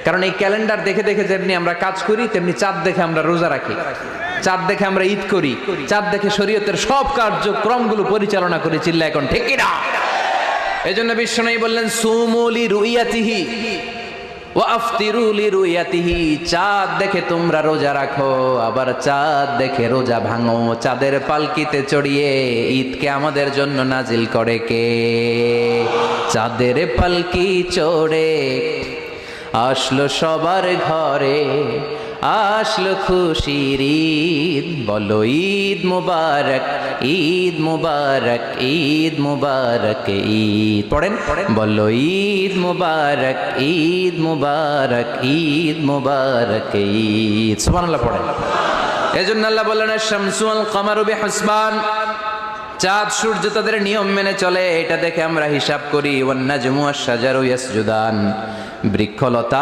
কারণ এই ক্যালেন্ডার দেখে দেখে যেমনি আমরা কাজ করি, তেমনি চাঁদ দেখে আমরা রোজা রাখি, চাঁদ দেখে আমরা ঈদ করি, চাঁদ দেখে শরীয়তের সব কার্যক্রমগুলো পরিচালনা করি। চিল্লা এখন ঠিক কিনা? এই জন্য বিশ্বনবী বললেন সুমু লিরুইয়াতিহি ওয়া আফতিরু লিরুইয়াতিহি, চাঁদ দেখে তোমরা রোজা রাখো, আবার চাঁদ দেখে রোজা ভাঙো। চাঁদের পালকিতে চড়িয়ে ঈদকে আমাদের জন্য নাজিল করে কে? চাঁদের পালকি চড়ে আসলো সবার ঘরে, আসলো খুশির ঈদ, বলো ঈদ মুবারক, ঈদ মুবারক, ঈদ মুবারক, ঈদ পড়েন, বলো ঈদ মুবারক, ঈদ মুবারক, ঈদ মুবারক, ঈদ। সুবহানাল্লাহ পড়েন। এজন্য আল্লাহ বললেন আশ-শামসু ওয়াল কামারু বিহুসবান, চাঁদ সূর্য তাদের নিয়ম মেনে চলে, এটা দেখে আমরা হিসাব করি। ওয়ান নাজমু ওয়াশ-শাজারু ইয়াসজুদান, বৃক্ষলতা